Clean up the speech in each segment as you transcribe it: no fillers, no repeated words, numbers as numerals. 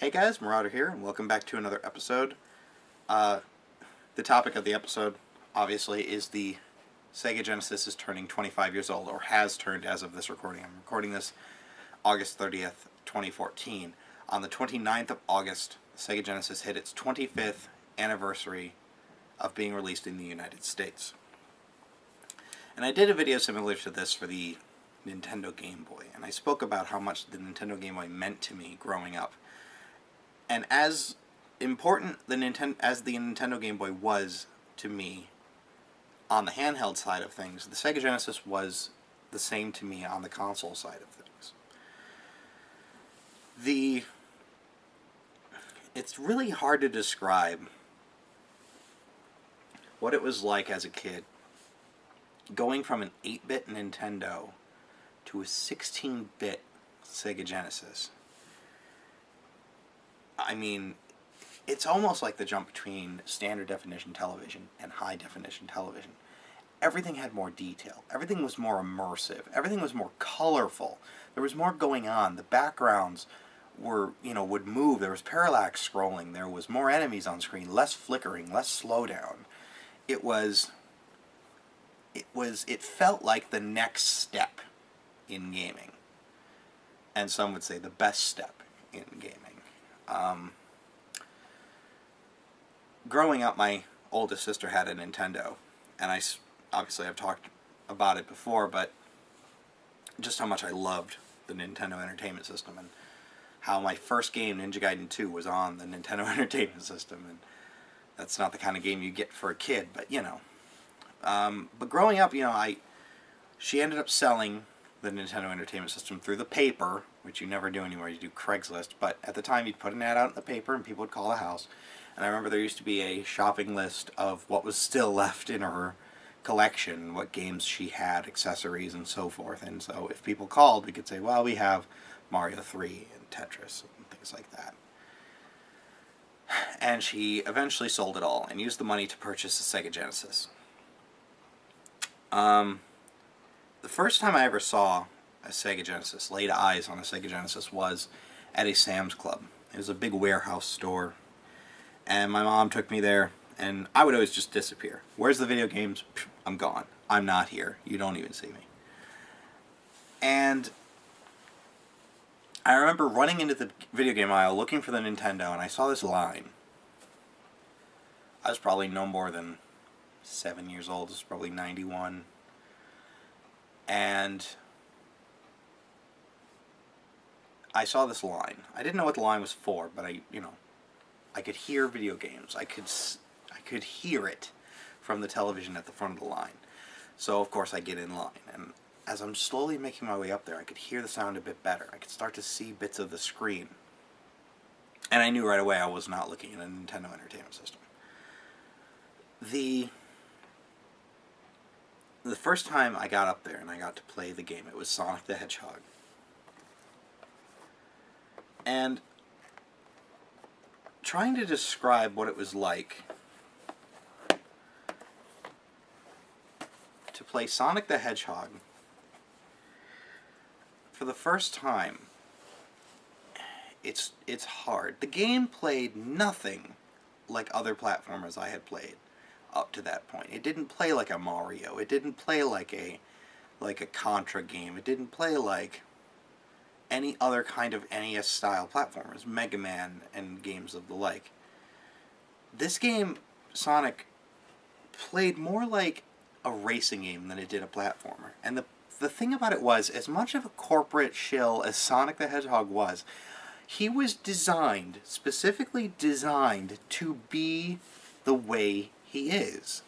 Hey guys, Marauder here, and welcome back to another episode. The topic of the episode, obviously, is the Sega Genesis is turning 25 years old, or has turned as of this recording. I'm recording this August 30th, 2014. On the 29th of August, the Sega Genesis hit its 25th anniversary of being released in the United States. And I did a video similar to this for the Nintendo Game Boy, and I spoke about how much the Nintendo Game Boy meant to me growing up. And as important as the Nintendo Game Boy was to me on the handheld side of things, the Sega Genesis was the same to me on the console side of things. It's really hard to describe what it was like as a kid going from an 8-bit Nintendo to a 16-bit Sega Genesis. I mean, it's almost like the jump between standard definition television and high definition television. Everything had more detail. Everything was more immersive. Everything was more colorful. There was more going on. The backgrounds would move. There was parallax scrolling. There was more enemies on screen, less flickering, less slowdown. It felt like the next step in gaming. And some would say the best step in gaming. Growing up, my oldest sister had a Nintendo, and obviously I've talked about it before, but just how much I loved the Nintendo Entertainment System, and how my first game, Ninja Gaiden 2, was on the Nintendo Entertainment System, and that's not the kind of game you get for a kid, but but growing up, she ended up selling the Nintendo Entertainment System through the paper, which you never do anymore. You do Craigslist, but at the time you'd put an ad out in the paper and people would call the house. And I remember there used to be a shopping list of what was still left in her collection, what games she had, accessories, and so forth. And so if people called, we could say, well, we have Mario 3 and Tetris and things like that. And she eventually sold it all and used the money to purchase a Sega Genesis. The first time I ever saw a Sega Genesis, laid eyes on a Sega Genesis, was at a Sam's Club. It was a big warehouse store, and my mom took me there, and I would always just disappear. Where's the video games? I'm gone. I'm not here. You don't even see me. And I remember running into the video game aisle looking for the Nintendo, and I saw this line. I was probably no more than 7 years old. This was probably 91. And I saw this line. I didn't know what the line was for, but I could hear video games. I could hear it from the television at the front of the line. So of course I get in line, and as I'm slowly making my way up there, I could hear the sound a bit better. I could start to see bits of the screen. And I knew right away I was not looking at a Nintendo Entertainment System. The first time I got up there and I got to play the game, it was Sonic the Hedgehog. And trying to describe what it was like to play Sonic the Hedgehog for the first time, it's hard. The game played nothing like other platformers I had played up to that point. It didn't play like a Mario. It didn't play like a Contra game. It didn't play like any other kind of NES style platformers, Mega Man and games of the like. This game, Sonic, played more like a racing game than it did a platformer. And the thing about it was, as much of a corporate shill as Sonic the Hedgehog was, he was specifically designed to be the way he is.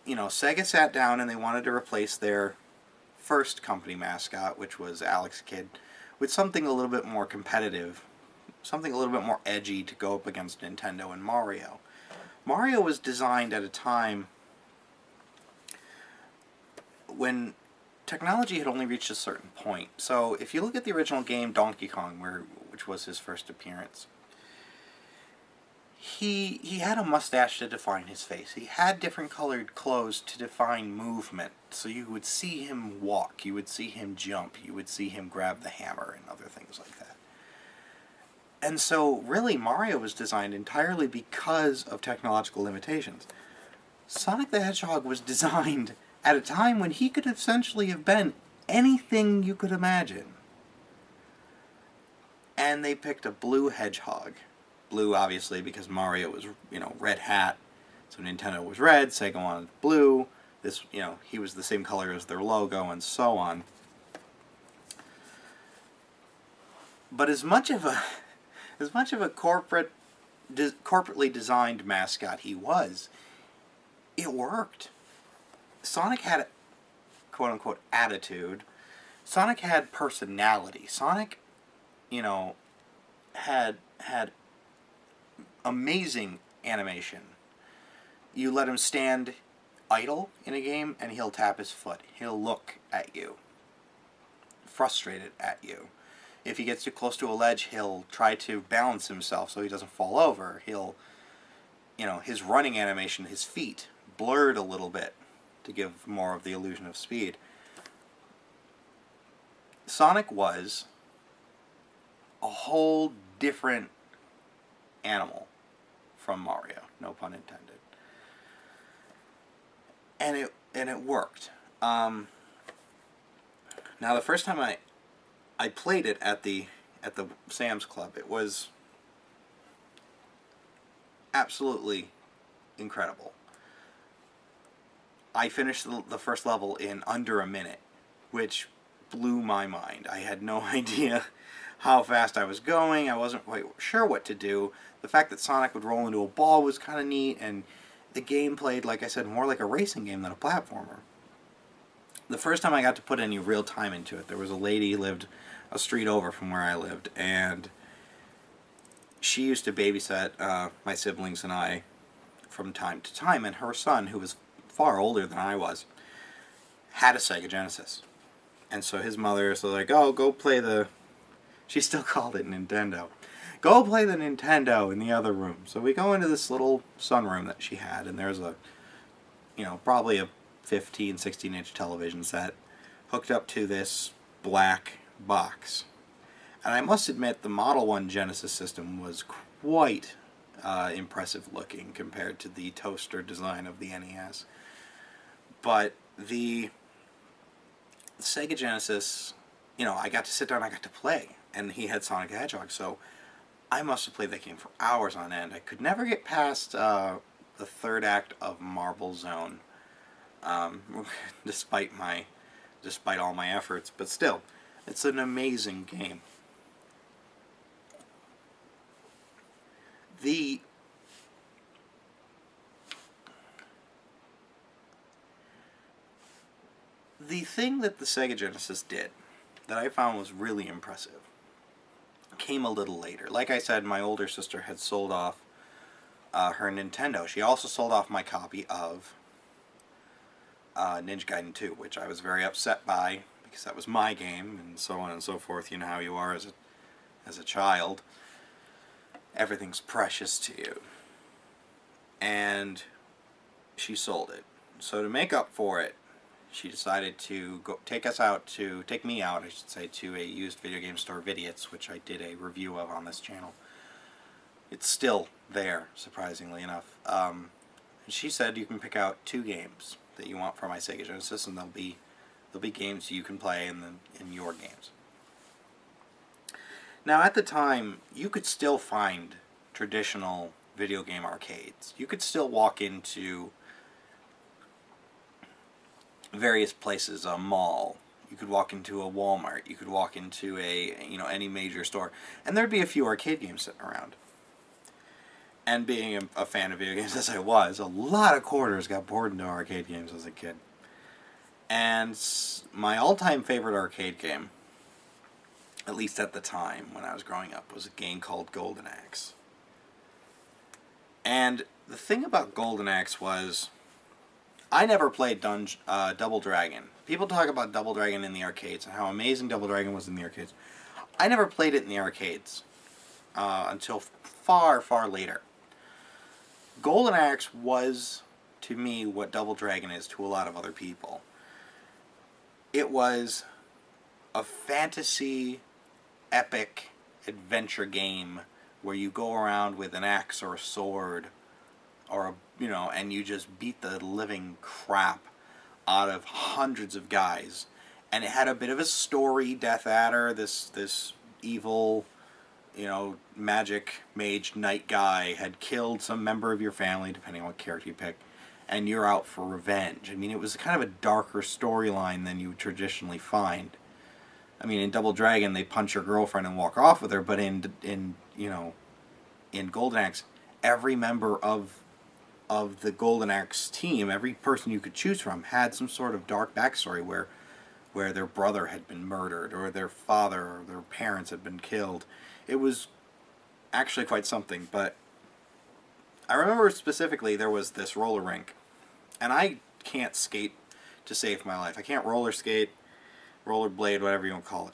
Sega sat down and they wanted to replace their first company mascot, which was Alex Kidd, with something a little bit more competitive, something a little bit more edgy to go up against Nintendo and Mario. Mario was designed at a time when technology had only reached a certain point. So if you look at the original game Donkey Kong, which was his first appearance, he had a mustache to define his face. He had different colored clothes to define movement. So you would see him walk, you would see him jump, you would see him grab the hammer and other things like that. And so, really, Mario was designed entirely because of technological limitations. Sonic the Hedgehog was designed at a time when he could essentially have been anything you could imagine. And they picked a blue hedgehog. Blue, obviously, because Mario was, red hat. So Nintendo was red, Sega wanted blue. This, he was the same color as their logo, and so on. But as much of a corporately designed mascot he was, it worked. Sonic had quote-unquote attitude. Sonic had personality. Sonic, had amazing animation. You let him stand idle in a game and he'll tap his foot. He'll look at you, frustrated at you. If he gets too close to a ledge, he'll try to balance himself so he doesn't fall over. He'll, his running animation, his feet blurred a little bit to give more of the illusion of speed. Sonic was a whole different animal from Mario, no pun intended. And it worked. Now the first time I played it at the Sam's Club, it was absolutely incredible. I finished the first level in under a minute, which blew my mind. I had no idea how fast I was going. I wasn't quite sure what to do. The fact that Sonic would roll into a ball was kind of neat, and the game played, like I said, more like a racing game than a platformer. The first time I got to put any real time into it, there was a lady who lived a street over from where I lived, and she used to babysit my siblings and I from time to time, and her son, who was far older than I was, had a Sega Genesis. And so his mother was like, oh, go play the... She still called it Nintendo. Go play the Nintendo in the other room. So we go into this little sunroom that she had, and there's a, probably a 15, 16-inch television set hooked up to this black box. And I must admit, the Model 1 Genesis system was quite impressive looking compared to the toaster design of the NES. But the Sega Genesis, I got to sit down, I got to play, and he had Sonic the Hedgehog, so I must have played that game for hours on end. I could never get past the third act of Marble Zone, despite all my efforts, but still, it's an amazing game. The thing that the Sega Genesis did that I found was really impressive came a little later. Like I said, my older sister had sold off her Nintendo. She also sold off my copy of Ninja Gaiden 2, which I was very upset by because that was my game, and so on and so forth. You know how you are as a child. Everything's precious to you. And she sold it. So to make up for it, she decided to take me out, I should say, to a used video game store, Vidiot's, which I did a review of on this channel. It's still there, surprisingly enough. And she said you can pick out 2 games that you want for my Sega Genesis, and they'll be games you can play in your games. Now, at the time, you could still find traditional video game arcades. You could still walk into various places, a mall. You could walk into a Walmart. You could walk into any major store, and there'd be a few arcade games sitting around. And being a fan of video games as I was, a lot of quarters got poured into arcade games as a kid. And my all-time favorite arcade game, at least at the time when I was growing up, was a game called Golden Axe. And the thing about Golden Axe was, I never played Double Dragon. People talk about Double Dragon in the arcades and how amazing Double Dragon was in the arcades. I never played it in the arcades until far, far later. Golden Axe was, to me, what Double Dragon is to a lot of other people. It was a fantasy, epic adventure game where you go around with an axe or a sword, or and you just beat the living crap out of hundreds of guys. And it had a bit of a story. Death Adder, this evil, magic mage knight guy, had killed some member of your family, depending on what character you pick, and you're out for revenge. I mean, it was kind of a darker storyline than you would traditionally find. I mean, in Double Dragon, they punch your girlfriend and walk off with her, but in Golden Axe, every member of the Golden Axe team, every person you could choose from, had some sort of dark backstory where their brother had been murdered, or their father or their parents had been killed. It was actually quite something. But I remember specifically there was this roller rink, and I can't skate to save my life. I can't roller skate, rollerblade, whatever you want to call it.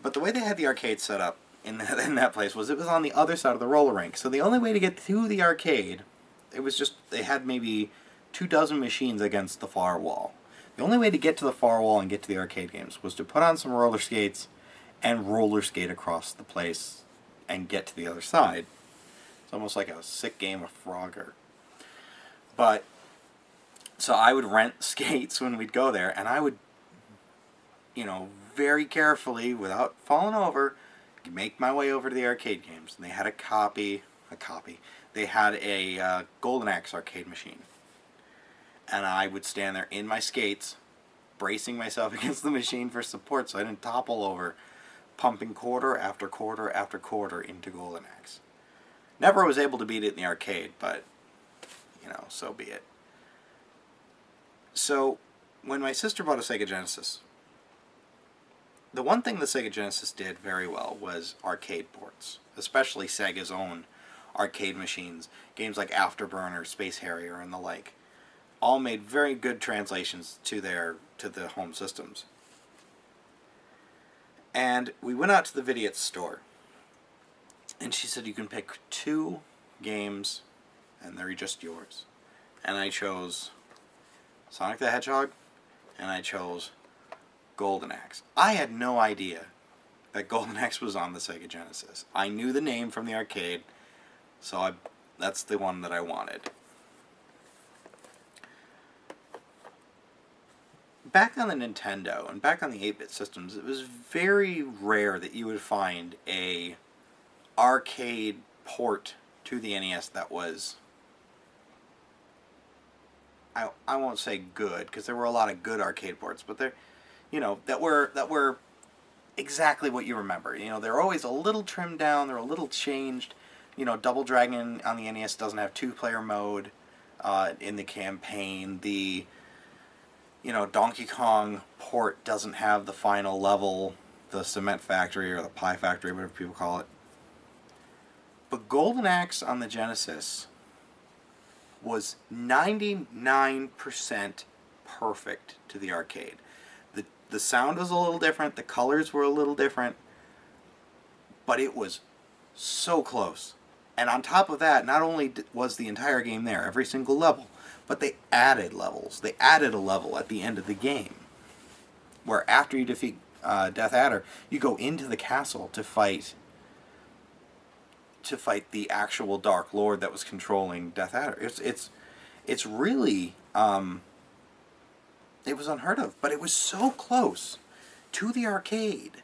But the way they had the arcade set up in that place was it was on the other side of the roller rink. So the only way to get to the arcade, they had maybe 24 machines against the far wall. The only way to get to the far wall and get to the arcade games was to put on some roller skates and roller skate across the place and get to the other side. It's almost like a sick game of Frogger. But, so I would rent skates when we'd go there, and I would, very carefully, without falling over, make my way over to the arcade games. And they had a copy. They had a Golden Axe arcade machine. And I would stand there in my skates, bracing myself against the machine for support so I didn't topple over, pumping quarter after quarter after quarter into Golden Axe. Never was able to beat it in the arcade, but, so be it. So, when my sister bought a Sega Genesis, the one thing the Sega Genesis did very well was arcade ports, especially Sega's own arcade machines. Games like Afterburner, Space Harrier, and the like, all made very good translations to the home systems. And we went out to the Vidiot store, and she said you can pick 2 games, and they're just yours. And I chose Sonic the Hedgehog, and I chose Golden Axe. I had no idea that Golden Axe was on the Sega Genesis. I knew the name from the arcade, so that's the one that I wanted. Back on the Nintendo and back on the 8-bit systems, it was very rare that you would find a arcade port to the NES that was, I won't say good, because there were a lot of good arcade ports, but they're, that were exactly what you remember. They're always a little trimmed down, they're a little changed. Double Dragon on the NES doesn't have 2-player mode in the campaign. The Donkey Kong port doesn't have the final level, the Cement Factory or the Pie Factory, whatever people call it. But Golden Axe on the Genesis was 99% perfect to the arcade. The sound was a little different, the colors were a little different, but it was so close. And on top of that, not only was the entire game there, every single level, but they added levels. They added a level at the end of the game, where after you defeat Death Adder, you go into the castle to fight the actual Dark Lord that was controlling Death Adder. It's really it was unheard of, but it was so close to the arcade.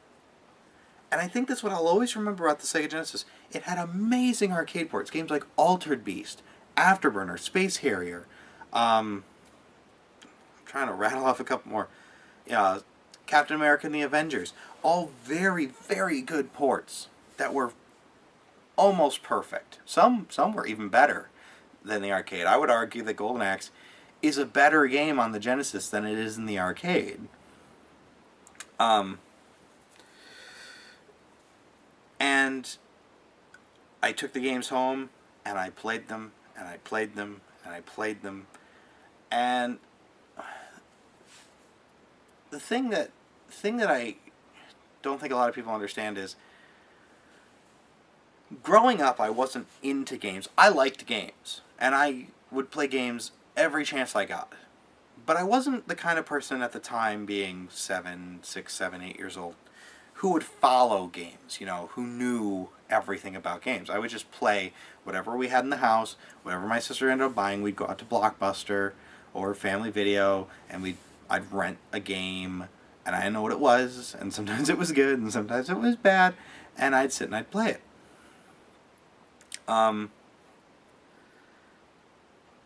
And I think that's what I'll always remember about the Sega Genesis. It had amazing arcade ports. Games like Altered Beast, Afterburner, Space Harrier. I'm trying to rattle off a couple more. Captain America and the Avengers. All very, very good ports that were almost perfect. Some were even better than the arcade. I would argue that Golden Axe is a better game on the Genesis than it is in the arcade. And I took the games home, and I played them, and I played them, and I played them. And the thing that I don't think a lot of people understand is, growing up, I wasn't into games. I liked games, and I would play games every chance I got. But I wasn't the kind of person at the time, being 6, 7, 8 years old, who would follow games, who knew everything about games. I would just play whatever we had in the house, whatever my sister ended up buying. We'd go out to Blockbuster or Family Video, and I'd rent a game, and I didn't know what it was, and sometimes it was good, and sometimes it was bad, and I'd sit and I'd play it.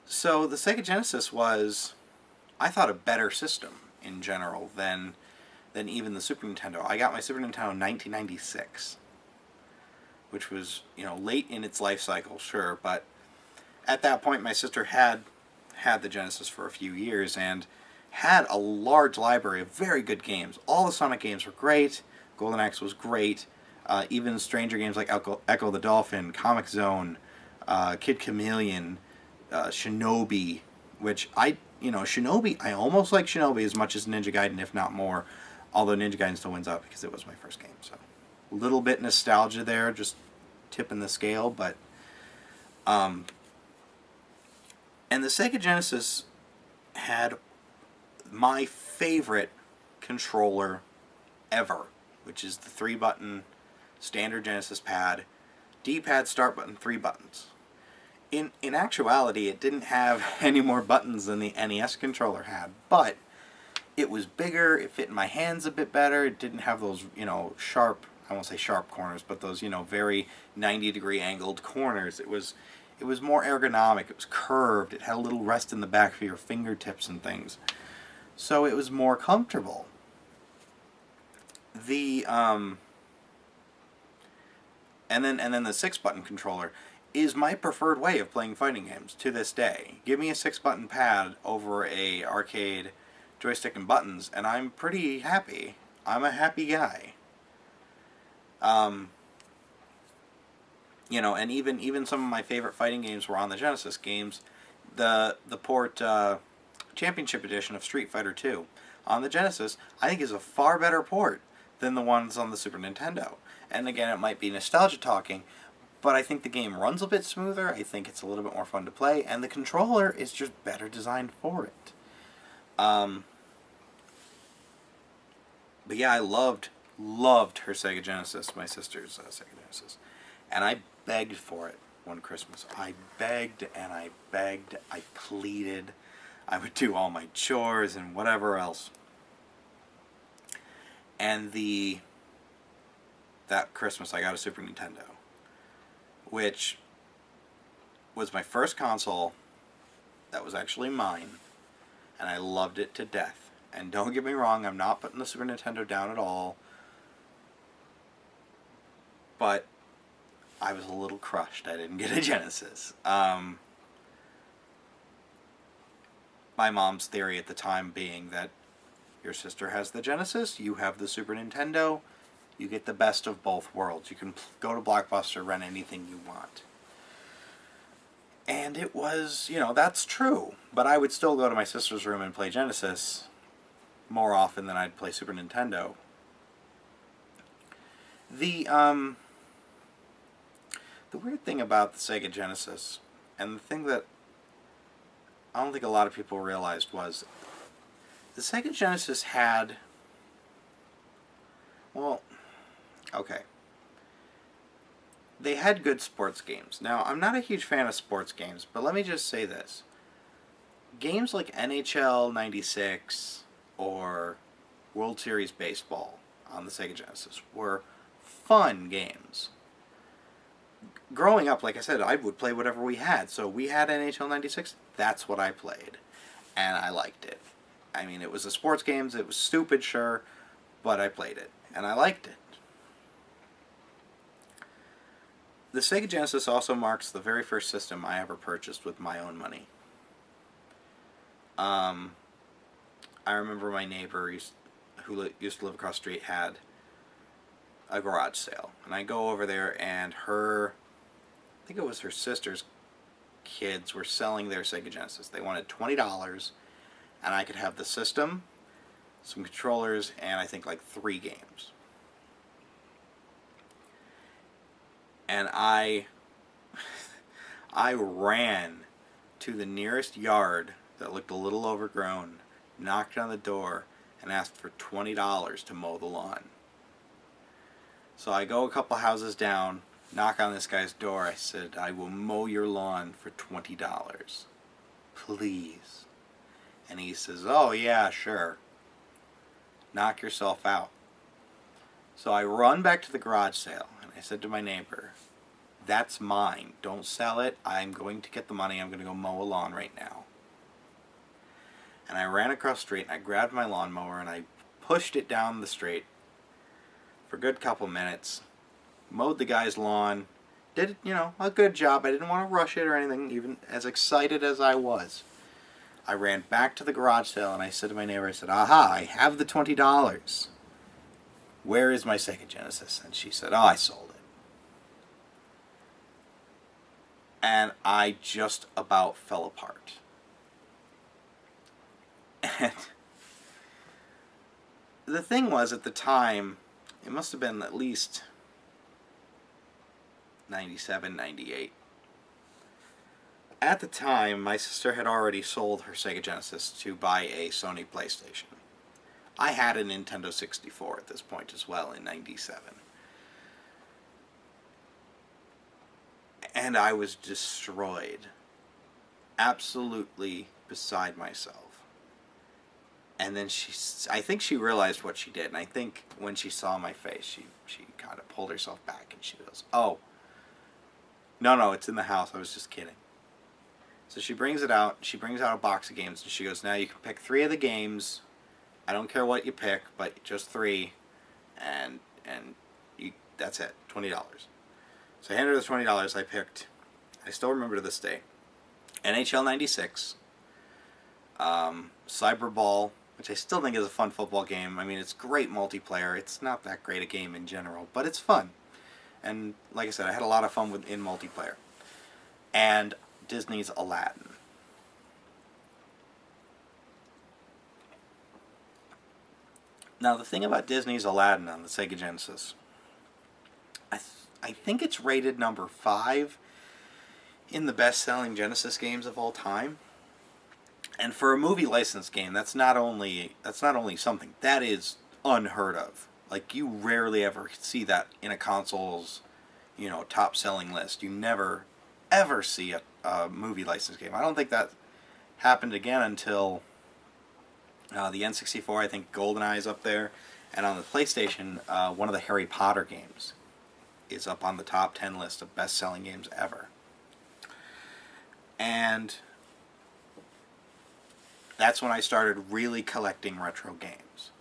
So the Sega Genesis was, I thought, a better system in general than even the Super Nintendo. I got my Super Nintendo in 1996, which was, late in its life cycle, sure, but at that point my sister had the Genesis for a few years and had a large library of very good games. All the Sonic games were great. Golden Axe was great. Even stranger games like Echo the Dolphin, Comic Zone, Kid Chameleon, Shinobi, which Shinobi, I almost like Shinobi as much as Ninja Gaiden, if not more, although Ninja Gaiden still wins out because it was my first game, so a little bit nostalgia there, just tipping the scale, but and the Sega Genesis had my favorite controller ever, which is the 3-button standard Genesis pad, D-pad, start button, 3 buttons. In actuality, it didn't have any more buttons than the NES controller had, but it was bigger, it fit in my hands a bit better, it didn't have those, sharp, I won't say sharp corners, but those, very 90-degree angled corners. It was more ergonomic, it was curved, it had a little rest in the back for your fingertips and things. So it was more comfortable. The, and then the 6-button controller is my preferred way of playing fighting games to this day. Give me a 6-button pad over a arcade joystick and buttons, and I'm pretty happy. I'm a happy guy. And even some of my favorite fighting games were on the Genesis games. The port Championship Edition of Street Fighter 2 on the Genesis, I think, is a far better port than the ones on the Super Nintendo. And again, it might be nostalgia talking, but I think the game runs a bit smoother, I think it's a little bit more fun to play, and the controller is just better designed for it. But yeah, I loved her Sega Genesis, my sister's Sega Genesis. And I begged for it one Christmas. I begged and I begged, I pleaded. I would do all my chores and whatever else. And that Christmas I got a Super Nintendo, which was my first console that was actually mine, and I loved it to death. And don't get me wrong, I'm not putting the Super Nintendo down at all, but I was a little crushed I didn't get a Genesis. My mom's theory at the time being that your sister has the Genesis, you have the Super Nintendo, you get the best of both worlds. You can go to Blockbuster, rent anything you want. And it was, that's true. But I would still go to my sister's room and play Genesis more often than I'd play Super Nintendo. The weird thing about the Sega Genesis, and the thing that I don't think a lot of people realized, was the Sega Genesis had, they had good sports games. Now, I'm not a huge fan of sports games, but let me just say this. Games like NHL 96 or World Series Baseball on the Sega Genesis were fun games. Growing up, like I said, I would play whatever we had. So we had NHL 96, that's what I played. And I liked it. I mean, it was the sports games, it was stupid, sure, but I played it. And I liked it. The Sega Genesis also marks the very first system I ever purchased with my own money. I remember my neighbor who used to live across the street had a garage sale. And I go over there and I think it was her sister's kids were selling their Sega Genesis. They wanted $20 and I could have the system, some controllers, and I think like 3 games. And I ran to the nearest yard that looked a little overgrown, knocked on the door, and asked for $20 to mow the lawn. So I go a couple houses down, knock on this guy's door. I said, I will mow your lawn for $20. Please. And he says, oh yeah, sure. Knock yourself out. So I run back to the garage sale, and I said to my neighbor, that's mine. Don't sell it. I'm going to get the money. I'm going to go mow a lawn right now. And I ran across the street, and I grabbed my lawnmower, and I pushed it down the street for a good couple minutes, mowed the guy's lawn, did, a good job. I didn't want to rush it or anything, even as excited as I was. I ran back to the garage sale, and I said to my neighbor, I said, aha, I have the $20. Where is my Sega Genesis? And she said, oh, I sold it. And I just about fell apart. And the thing was, at the time, it must have been at least 97, 98. At the time, my sister had already sold her Sega Genesis to buy a Sony PlayStation. I had a Nintendo 64 at this point as well in 97. And I was destroyed. Absolutely beside myself. And then I think she realized what she did. And I think when she saw my face, she kind of pulled herself back and she goes, oh, no, it's in the house. I was just kidding. So she brings it out. She brings out a box of games and she goes, now you can pick 3 of the games. I don't care what you pick, but just 3. And that's it. $20. So I handed her the $20. I picked, I still remember to this day, NHL 96, Cyberball, which I still think is a fun football game. I mean, it's great multiplayer. It's not that great a game in general, but it's fun. And like I said, I had a lot of fun in multiplayer. And Disney's Aladdin. Now, the thing about Disney's Aladdin on the Sega Genesis, I think it's rated number 5 in the best-selling Genesis games of all time. And for a movie licensed game, that's not only something that is unheard of. Like, you rarely ever see that in a console's, top selling list. You never ever see a movie licensed game. I don't think that happened again until the N64. I think GoldenEye is up there, and on the PlayStation, one of the Harry Potter games is up on the top 10 list of best-selling games ever. And that's when I started really collecting retro games.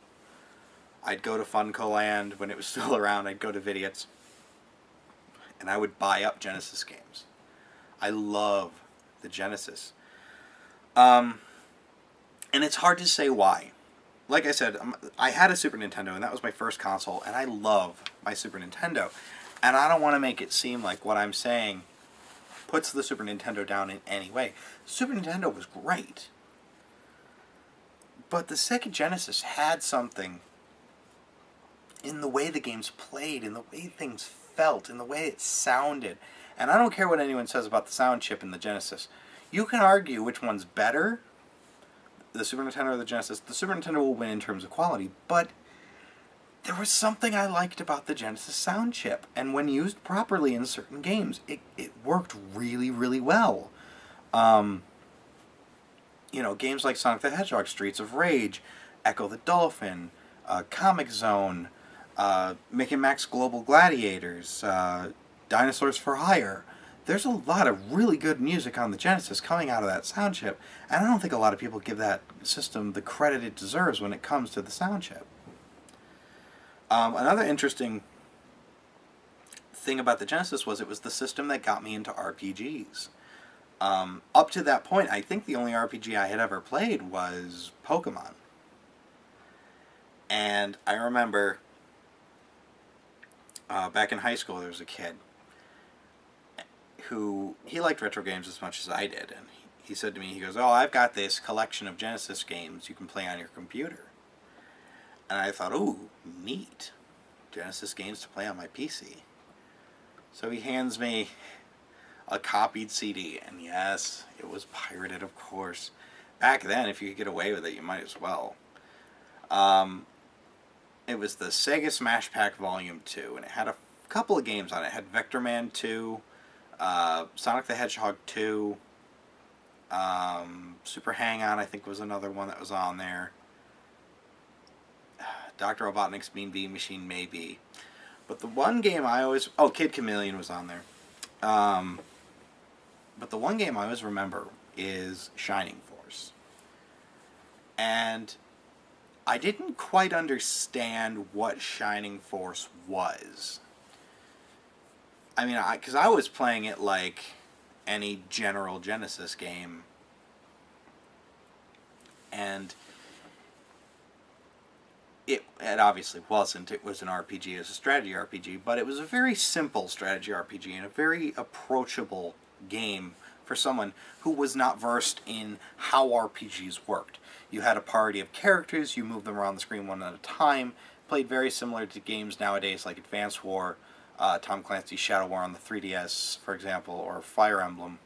I'd go to Funko Land when it was still around. I'd go to Vidiots, and I would buy up Genesis games. I love the Genesis. And it's hard to say why. Like I said, I had a Super Nintendo, and that was my first console, and I love my Super Nintendo. And I don't want to make it seem like what I'm saying puts the Super Nintendo down in any way. Super Nintendo was great. But the Sega Genesis had something in the way the games played, in the way things felt, in the way it sounded. And I don't care what anyone says about the sound chip in the Genesis. You can argue which one's better, the Super Nintendo or the Genesis. The Super Nintendo will win in terms of quality, but there was something I liked about the Genesis sound chip. And when used properly in certain games, it worked really, really well. Games like Sonic the Hedgehog, Streets of Rage, Echo the Dolphin, Comic Zone, Mickey and Max Global Gladiators, Dinosaurs for Hire. There's a lot of really good music on the Genesis coming out of that sound chip, and I don't think a lot of people give that system the credit it deserves when it comes to the sound chip. Another interesting thing about the Genesis was it was the system that got me into RPGs. Up to that point, I think the only RPG I had ever played was Pokemon. And I remember back in high school, there was a kid who, he liked retro games as much as I did. And he said to me, he goes, oh, I've got this collection of Genesis games you can play on your computer. And I thought, ooh, neat. Genesis games to play on my PC. So he hands me a copied CD. And yes, it was pirated, of course. Back then, if you could get away with it, you might as well. And It was the Sega Smash Pack Volume 2, and it had a couple of games on it. It had Vector Man 2, Sonic the Hedgehog 2, Super Hang-On, I think, was another one that was on there. Dr. Robotnik's Mean Bean Machine, maybe. But the one game I always... Oh, Kid Chameleon was on there. But the one game I always remember is Shining Force. And I didn't quite understand what Shining Force was. I mean, because I was playing it like any General Genesis game. And it obviously wasn't. It was an RPG. It was a strategy RPG. But it was a very simple strategy RPG and a very approachable game for someone who was not versed in how RPGs worked. You had a party of characters, you moved them around the screen one at a time, played very similar to games nowadays like Advance War, Tom Clancy's Shadow War on the 3DS, for example, or Fire Emblem.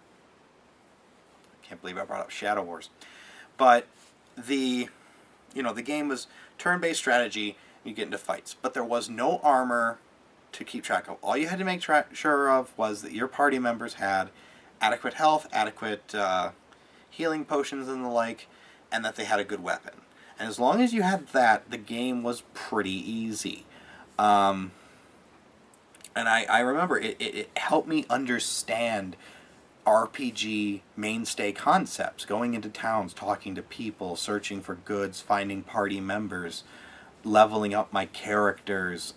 I can't believe I brought up Shadow Wars. But the game was turn-based strategy, you get into fights. But there was no armor to keep track of. All you had to make sure of was that your party members had adequate health, adequate healing potions and the like, and that they had a good weapon. And as long as you had that, the game was pretty easy. And I remember it helped me understand RPG mainstay concepts, going into towns, talking to people, searching for goods, finding party members, leveling up my characters,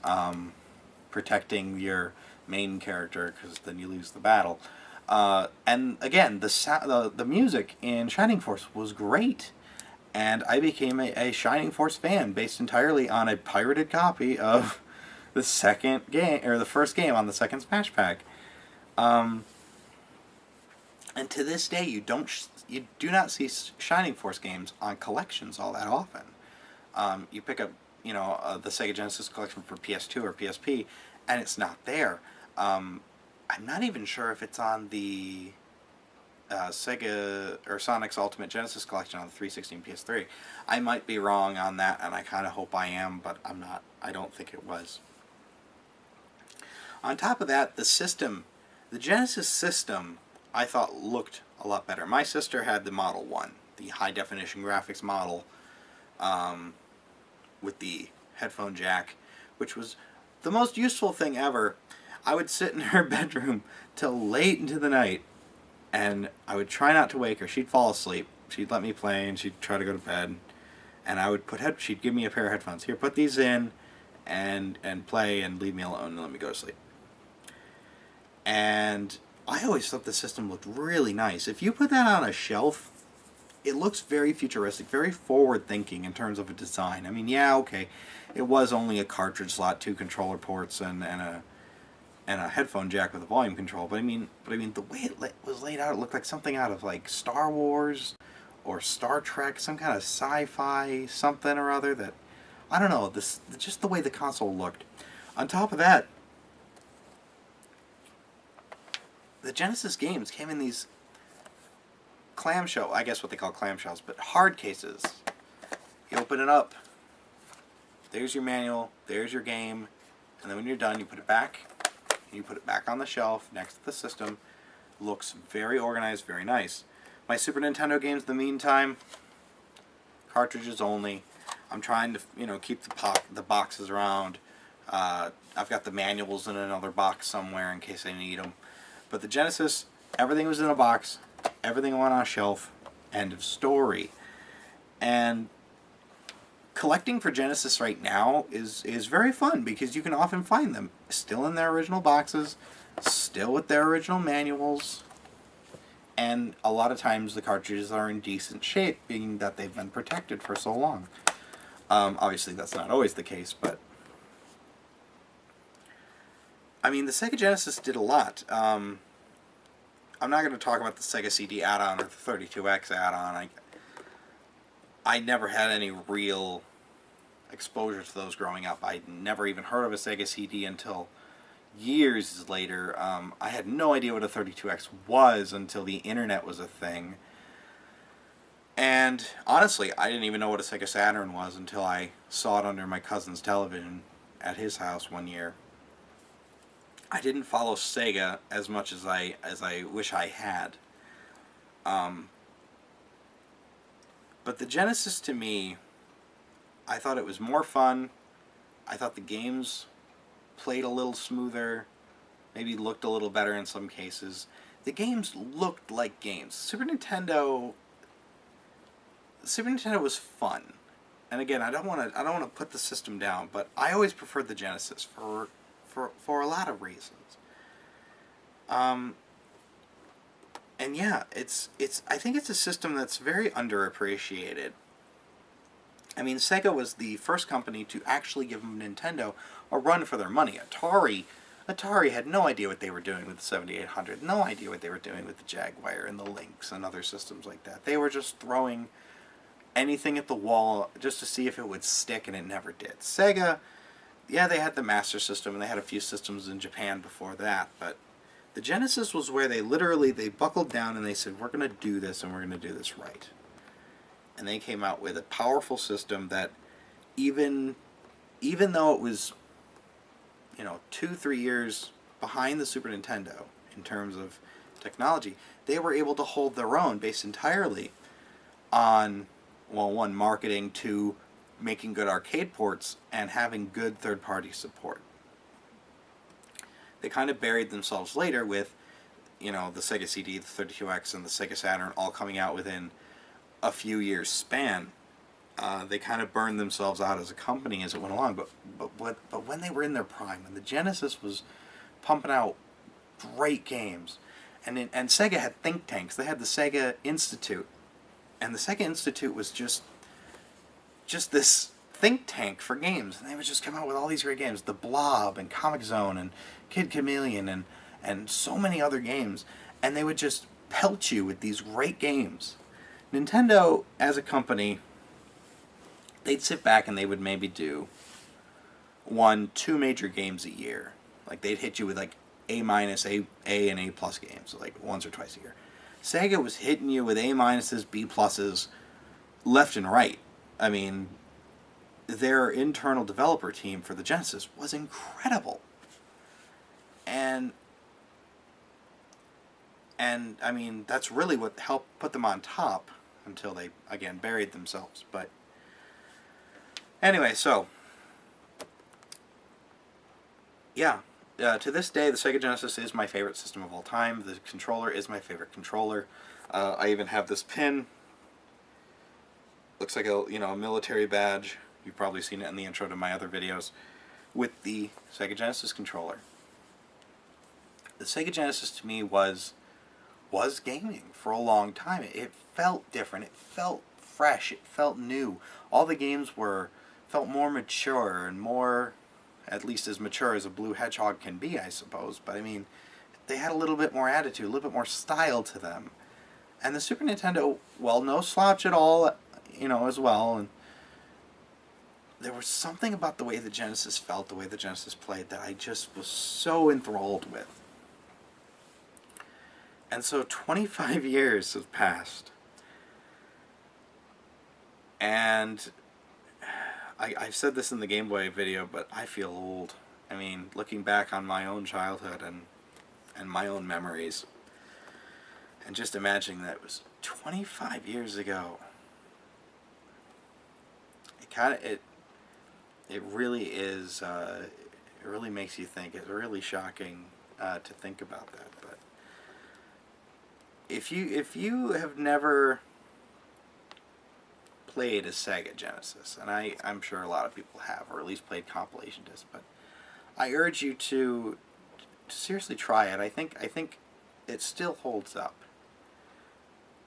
protecting your main character, because then you lose the battle. And again, the music in Shining Force was great. And I became a Shining Force fan based entirely on a pirated copy of the second game, or the first game on the second Smash Pack. And to this day, you do not see Shining Force games on collections all that often. You pick up, the Sega Genesis collection for PS2 or PSP, and it's not there. I'm not even sure if it's on the Sega or Sonic's Ultimate Genesis collection on the 360 and PS3. I might be wrong on that, and I kind of hope I am, but I'm not. I don't think it was. On top of that, the Genesis system, I thought looked a lot better. My sister had the Model 1, the high-definition graphics model with the headphone jack, which was the most useful thing ever. I would sit in her bedroom till late into the night, and I would try not to wake her. She'd fall asleep. She'd let me play, and she'd try to go to bed. And I would she'd give me a pair of headphones. Here, put these in, and play, and leave me alone, and let me go to sleep. And I always thought the system looked really nice. If you put that on a shelf, it looks very futuristic, very forward-thinking in terms of a design. I mean, yeah, okay, it was only a cartridge slot, 2 controller ports, and a headphone jack with a volume control. But I mean, the way it was laid out, it looked like something out of like Star Wars or Star Trek, some kind of sci-fi something or other. That I don't know. Just the way the console looked. On top of that, the Genesis games came in these clamshell, I guess what they call clamshells, but hard cases. You open it up. There's your manual. There's your game. And then when you're done, you put it back. You put it back on the shelf next to the system. Looks very organized, very nice. My Super Nintendo games, in the meantime, cartridges only. I'm trying to, keep the boxes around. I've got the manuals in another box somewhere in case I need them. But the Genesis, everything was in a box. Everything went on a shelf. End of story. And collecting for Genesis right now is very fun because you can often find them still in their original boxes, still with their original manuals, and a lot of times the cartridges are in decent shape, being that they've been protected for so long. Obviously that's not always the case, but I mean, the Sega Genesis did a lot. I'm not going to talk about the Sega CD add-on or the 32X add-on. I never had any real exposure to those growing up. I'd never even heard of a Sega CD until years later. I had no idea what a 32X was until the internet was a thing. And honestly, I didn't even know what a Sega Saturn was until I saw it under my cousin's television at his house one year. I didn't follow Sega as much as I wish I had. Um, but the Genesis, to me, I thought it was more fun. I thought the games played a little smoother, maybe looked a little better in some cases. The games looked like games. Super Nintendo was fun. And again, I don't want to put the system down, but I always preferred the Genesis for a lot of reasons. And yeah, I think it's a system that's very underappreciated. I mean, Sega was the first company to actually give Nintendo a run for their money. Atari had no idea what they were doing with the 7800, no idea what they were doing with the Jaguar and the Lynx and other systems like that. They were just throwing anything at the wall just to see if it would stick, and it never did. Sega, yeah, they had the Master System, and they had a few systems in Japan before that, but the Genesis was where they buckled down and they said, we're going to do this, and we're going to do this right. And they came out with a powerful system that even though it was, 2-3 years behind the Super Nintendo in terms of technology, they were able to hold their own based entirely on, well, one, marketing, two, making good arcade ports, and having good third-party support. They kind of buried themselves later with, the Sega CD, the 32X, and the Sega Saturn all coming out within a few years span. They kind of burned themselves out as a company as it went along. But when they were in their prime, when the Genesis was pumping out great games, and Sega had think tanks. They had the Sega Institute, and the Sega Institute was just this think tank for games, and they would just come out with all these great games, The Blob and Comic Zone and Kid Chameleon and so many other games, and they would just pelt you with these great games. Nintendo, as a company, they'd sit back and they would maybe do 1-2 major games a year. Like, they'd hit you with like A-, A and A+ games, like once or twice a year. Sega was hitting you with A-, B+, left and right. I mean, their internal developer team for the Genesis was incredible. And I mean, that's really what helped put them on top until they, again, buried themselves. But anyway, so, yeah, to this day, the Sega Genesis is my favorite system of all time. The controller is my favorite controller. I even have this pin. Looks like a military badge. You've probably seen it in the intro to my other videos with the Sega Genesis controller. The Sega Genesis to me was gaming for a long time. It felt different. It felt fresh. It felt new. All the games felt more mature and more, at least as mature as a Blue Hedgehog can be, I suppose. But I mean, they had a little bit more attitude, a little bit more style to them. And the Super Nintendo, well, no slouch at all, as well. And there was something about the way the Genesis felt, the way the Genesis played, that I just was so enthralled with. And so 25 years have passed. And I've said this in the Game Boy video, but I feel old. I mean, looking back on my own childhood and my own memories, and just imagining that it was 25 years ago. It really is, it really makes you think. It's really shocking to think about that. But if you have never played a Sega Genesis, and I'm sure a lot of people have, or at least played compilation discs, but I urge you to seriously try it. I think it still holds up.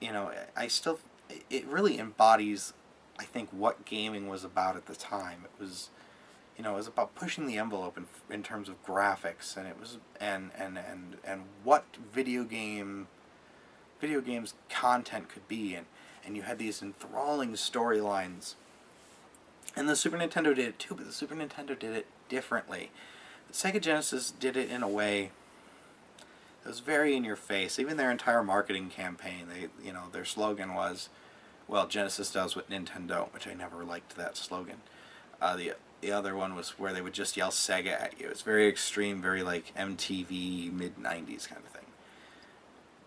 It really embodies, I think, what gaming was about at the time. It was, it was about pushing the envelope in terms of graphics, and it was and what video games content could be, and you had these enthralling storylines. And the Super Nintendo did it too, but the Super Nintendo did it differently. The Sega Genesis did it in a way that was very in your face. Even their entire marketing campaign, their slogan was Well, Genesis does with Nintendo, which I never liked that slogan. The other one was where they would just yell Sega at you. It's very extreme, very like MTV mid-90s kind of thing.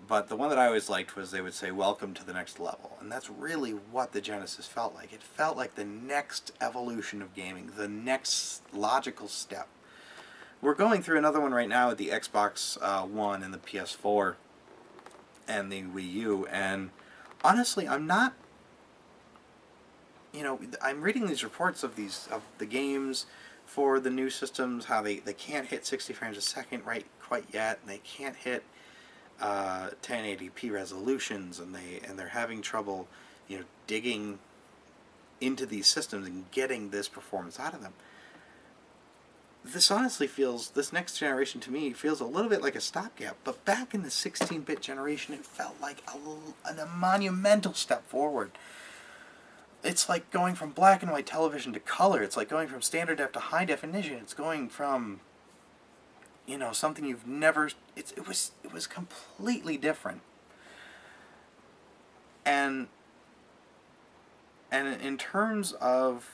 But the one that I always liked was they would say, "Welcome to the next level." And that's really what the Genesis felt like. It felt like the next evolution of gaming, the next logical step. We're going through another one right now with the Xbox One and the PS4 and the Wii U, and honestly, I'm not, I'm reading these reports of the games for the new systems, how they can't hit 60 frames a second right quite yet, and they can't hit 1080p resolutions, and they're having trouble, digging into these systems and getting this performance out of them. This honestly feels, this next generation to me feels a little bit like a stopgap, but back in the 16-bit generation it felt like a monumental step forward. It's like going from black and white television to color. It's like going from standard def to high definition. It's going from, something you've never, it was completely different. And in terms of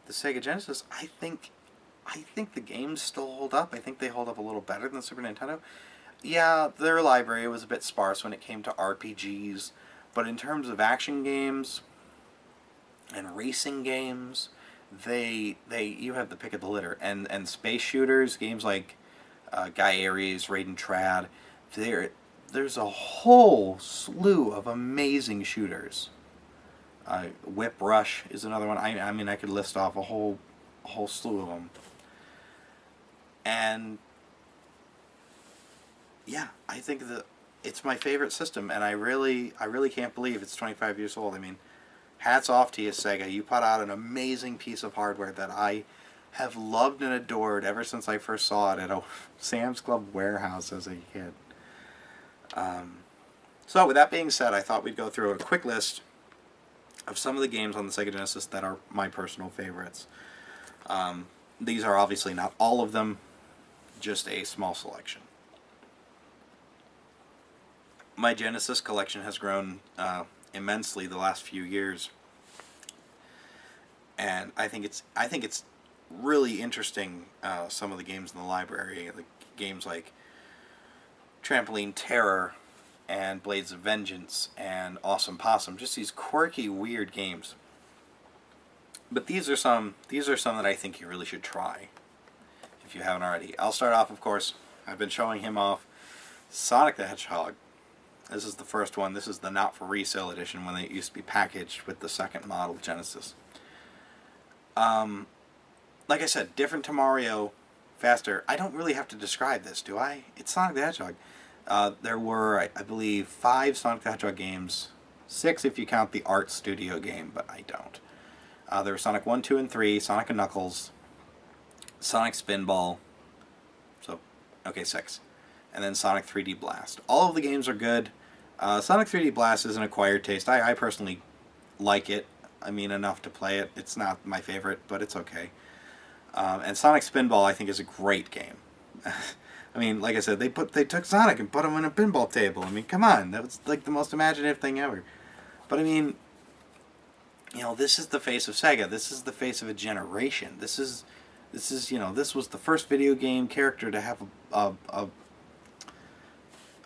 the Sega Genesis, I think the games still hold up. I think they hold up a little better than the Super Nintendo. Yeah, their library was a bit sparse when it came to RPGs, but in terms of action games and racing games, you have the pick of the litter. And space shooters, games like Guy Aries, Raiden Trad, there's a whole slew of amazing shooters. Whip Rush is another one. I mean, I could list off a whole slew of them. And yeah, I think that it's my favorite system, and I really can't believe it's 25 years old. I mean, hats off to you, Sega. You put out an amazing piece of hardware that I have loved and adored ever since I first saw it at a Sam's Club warehouse as a kid. So with that being said, I thought we'd go through a quick list of some of the games on the Sega Genesis that are my personal favorites. These are obviously not all of them, just a small selection. My Genesis collection has grown immensely the last few years, and I think it's really interesting. Some of the games in the library, like games like Trampoline Terror and Blades of Vengeance and Awesome Possum, just these quirky, weird games. But these are some that I think you really should try if you haven't already. I'll start off, of course, I've been showing him off Sonic the Hedgehog. This is the first one. This is the not for resale edition when they used to be packaged with the second model Genesis. Like I said, different to Mario, faster. I don't really have to describe this, do I? It's Sonic the Hedgehog. There were, I believe, 5 Sonic the Hedgehog games. 6 if you count the Art Studio game, but I don't. There were Sonic 1, 2, and 3, Sonic and Knuckles, Sonic Spinball, so, okay, 6. And then Sonic 3D Blast. All of the games are good. Sonic 3D Blast is an acquired taste. I personally like it. I mean, enough to play it. It's not my favorite, but it's okay. And Sonic Spinball, I think, is a great game. I mean, like I said, they took Sonic and put him in a pinball table. I mean, come on, that was like the most imaginative thing ever. But I mean, this is the face of Sega. This is the face of a generation. This is this was the first video game character to have a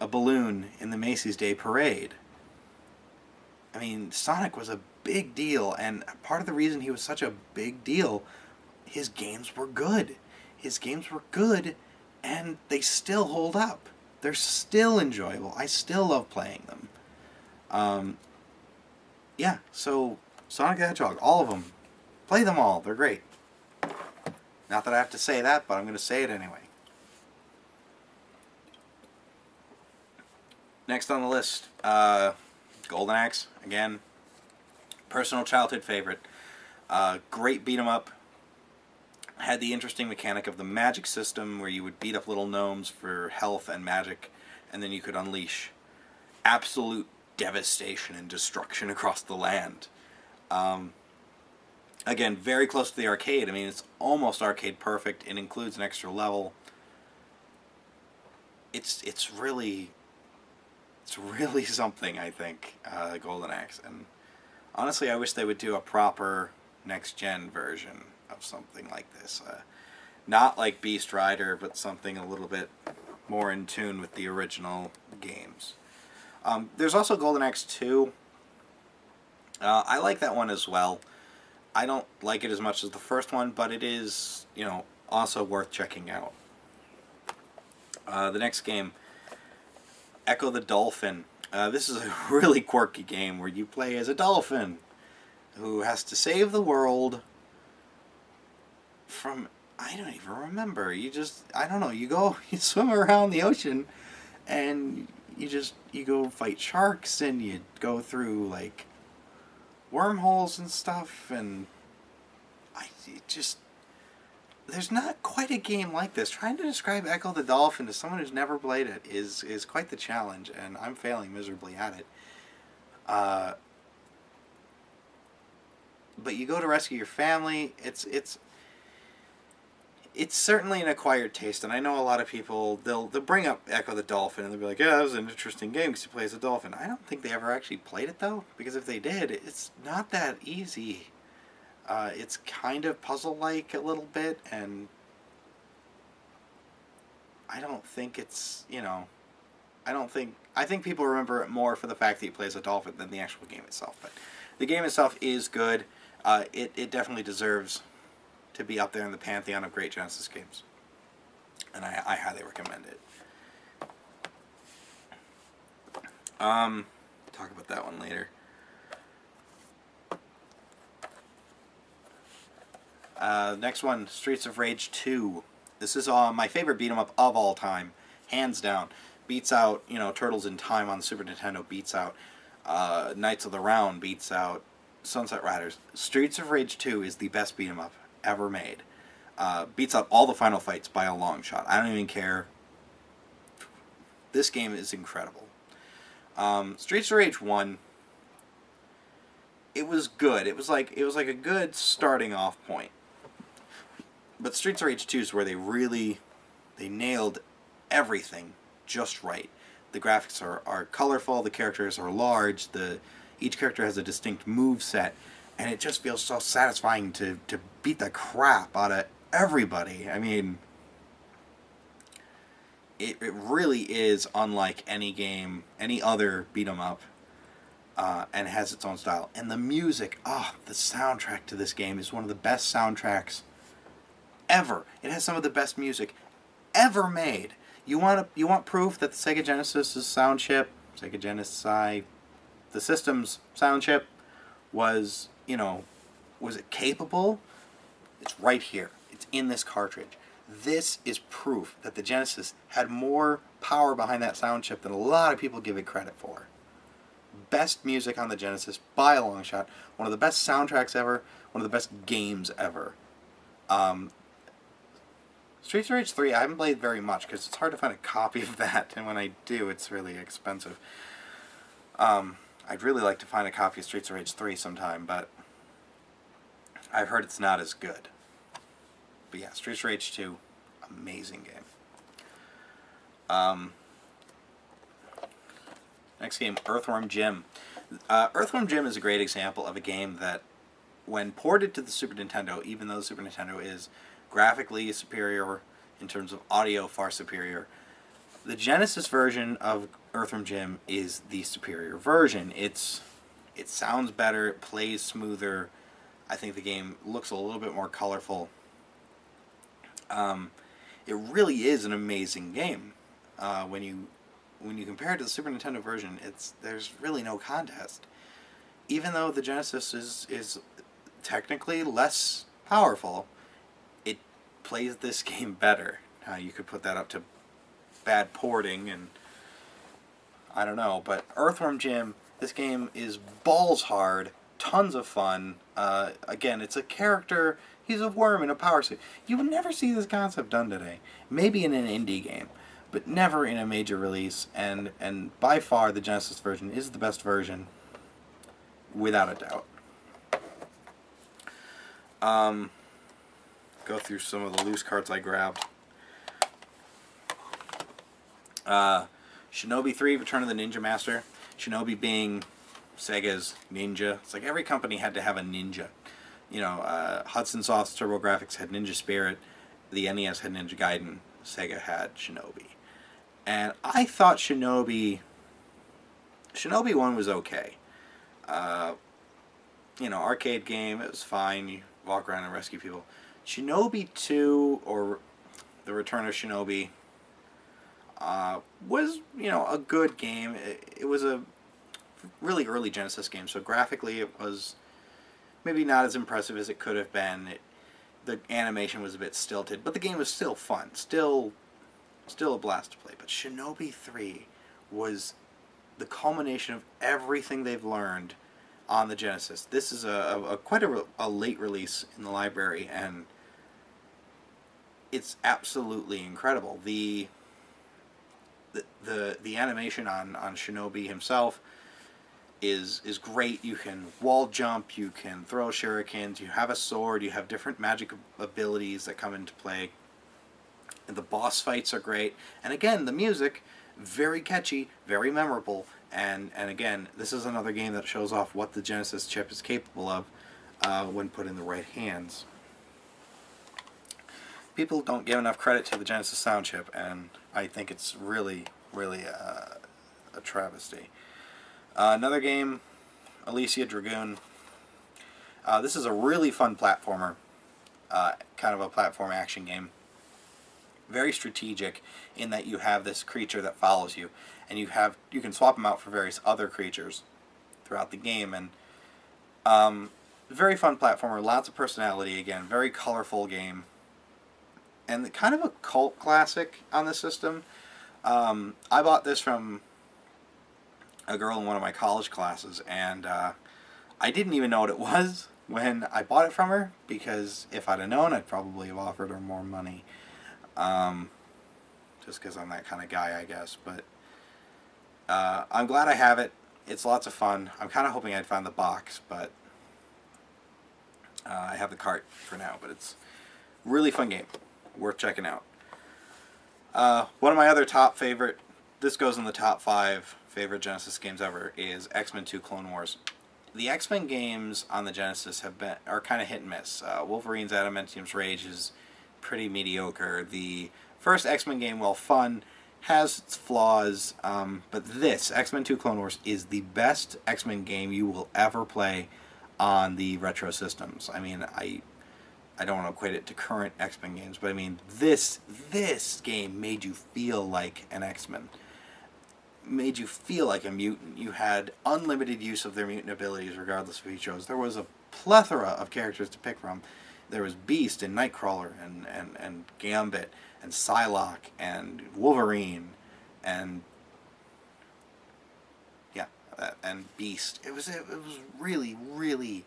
balloon in the Macy's Day Parade. I mean, Sonic was a big deal, and part of the reason he was such a big deal, his games were good. His games were good, and they still hold up. They're still enjoyable. I still love playing them. Yeah, so Sonic the Hedgehog, all of them. Play them all. They're great. Not that I have to say that, but I'm going to say it anyway. Next on the list, Golden Axe, again, personal childhood favorite. Great beat 'em up. Had the interesting mechanic of the magic system where you would beat up little gnomes for health and magic, and then you could unleash absolute devastation and destruction across the land. Again, very close to the arcade. I mean, it's almost arcade perfect. It includes an extra level. It's really something, I think, Golden Axe. And Honestly, I wish they would do a proper next-gen version of something like this. Not like Beast Rider, but something a little bit more in tune with the original games. There's also Golden Axe 2. I like that one as well. I don't like it as much as the first one, but it is, also worth checking out. The next game, Echo the Dolphin. This is a really quirky game where you play as a dolphin who has to save the world from, I don't even remember. You swim around the ocean and you go fight sharks and you go through like wormholes and stuff, and there's not quite a game like this. Trying to describe Echo the Dolphin to someone who's never played it is quite the challenge, and I'm failing miserably at it. But you go to rescue your family. It's certainly an acquired taste, and I know a lot of people, they'll bring up Echo the Dolphin and they'll be like, yeah, that was an interesting game because you play as a dolphin. I don't think they ever actually played it, though, because if they did, it's not that easy. It's kind of puzzle-like a little bit, and I don't think it's, I think people remember it more for the fact that you play as a dolphin than the actual game itself. But the game itself is good. It definitely deserves to be up there in the pantheon of great Genesis games, and I highly recommend it. Talk about that one later. Next one, Streets of Rage 2. This is my favorite beat 'em up of all time, hands down. Beats out, Turtles in Time on the Super Nintendo. Beats out Knights of the Round. Beats out Sunset Riders. Streets of Rage 2 is the best beat 'em up ever made. Beats out all the Final Fights by a long shot. I don't even care. This game is incredible. Streets of Rage 1. It was good. It was like a good starting off point. But Streets of Rage 2 is where they nailed everything just right. The graphics are colorful, the characters are large, each character has a distinct move set, and it just feels so satisfying to beat the crap out of everybody. I mean, it really is unlike any game, any other beat 'em up, and has its own style. And the music, the soundtrack to this game is one of the best soundtracks ever. It has some of the best music ever made. You want proof that the Sega Genesis sound chip, Sega Genesis, the system's sound chip was it capable? It's right here. It's in this cartridge. This is proof that the Genesis had more power behind that sound chip than a lot of people give it credit for. Best music on the Genesis by a long shot. One of the best soundtracks ever. One of the best games ever. Streets of Rage 3, I haven't played very much because it's hard to find a copy of that, and when I do, it's really expensive. I'd really like to find a copy of Streets of Rage 3 sometime, but I've heard it's not as good. But yeah, Streets of Rage 2, amazing game. Next game, Earthworm Jim. Earthworm Jim is a great example of a game that, when ported to the Super Nintendo, even though the Super Nintendo is graphically superior, in terms of audio far superior, the Genesis version of Earthworm Jim is the superior version. It sounds better, it plays smoother. I think the game looks a little bit more colorful. It really is an amazing game. When you compare it to the Super Nintendo version, there's really no contest. Even though the Genesis is technically less powerful, it plays this game better. You could put that up to bad porting, and I don't know, but Earthworm Jim, this game is balls hard, tons of fun. Again, it's a character, he's a worm in a power suit. You would never see this concept done today. Maybe in an indie game, but never in a major release, and by far the Genesis version is the best version, without a doubt. Go through some of the loose cards I grabbed. Shinobi 3, Return of the Ninja Master. Shinobi being Sega's Ninja. It's like every company had to have a ninja. Hudson Soft's TurboGrafx had Ninja Spirit, the NES had Ninja Gaiden, Sega had Shinobi. And I thought Shinobi 1 was okay. Arcade game, it was fine, you walk around and rescue people. Shinobi 2, or The Return of Shinobi, was, a good game. It was a really early Genesis game, so graphically it was maybe not as impressive as it could have been. The animation was a bit stilted, but the game was still fun, still a blast to play. But Shinobi 3 was the culmination of everything they've learned on the Genesis. This is quite a late release in the library, and it's absolutely incredible. The animation on Shinobi himself is great. You can wall jump, you can throw shurikens, you have a sword, you have different magic abilities that come into play. And the boss fights are great. And again, the music, very catchy, very memorable. And again, this is another game that shows off what the Genesis chip is capable of when put in the right hands. People don't give enough credit to the Genesis sound chip, and I think it's really, really a travesty. Another game, Alicia Dragoon. This is a really fun platformer, kind of a platform action game. Very strategic in that you have this creature that follows you, and you can swap them out for various other creatures throughout the game. And very fun platformer, lots of personality. Again, very colorful game, and kind of a cult classic on the system. I bought this from a girl in one of my college classes, and I didn't even know what it was when I bought it from her, because if I'd have known, I'd probably have offered her more money. Just because I'm that kind of guy, I guess. But I'm glad I have it. It's lots of fun. I'm kind of hoping I'd find the box, but I have the cart for now. But it's a really fun game, worth checking out. One of my other this goes in the top 5 favorite Genesis games ever, is X-Men 2 Clone Wars. The X-Men games on the Genesis are kind of hit and miss. Wolverine's Adamantium's Rage is pretty mediocre. The first X-Men game, while fun, has its flaws, but this, X-Men 2 Clone Wars, is the best X-Men game you will ever play on the retro systems. I mean, I don't want to equate it to current X-Men games, but I mean, this game made you feel like an X-Men. Made you feel like a mutant. You had unlimited use of their mutant abilities regardless of who you chose. There was a plethora of characters to pick from. There was Beast and Nightcrawler and Gambit and Psylocke and Wolverine and and Beast. It was really, really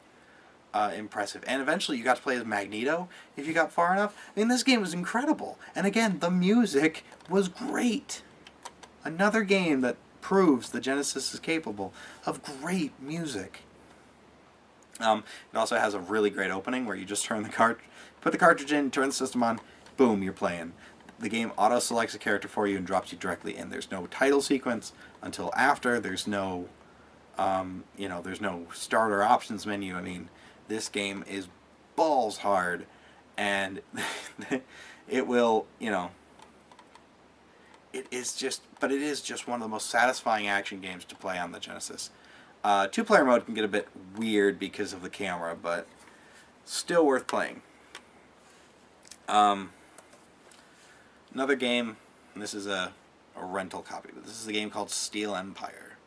impressive. And eventually you got to play as Magneto if you got far enough. I mean, this game was incredible. And again, the music was great. Another game that proves the Genesis is capable of great music. It also has a really great opening where you just put the cartridge in, turn the system on, boom, you're playing. The game auto-selects a character for you and drops you directly in. There's no title sequence until after. There's no, there's no starter options menu. I mean, this game is balls hard, and it will, it is just one of the most satisfying action games to play on the Genesis. 2-player mode can get a bit weird because of the camera, but still worth playing. Another game, and this is a rental copy, but this is a game called Steel Empire.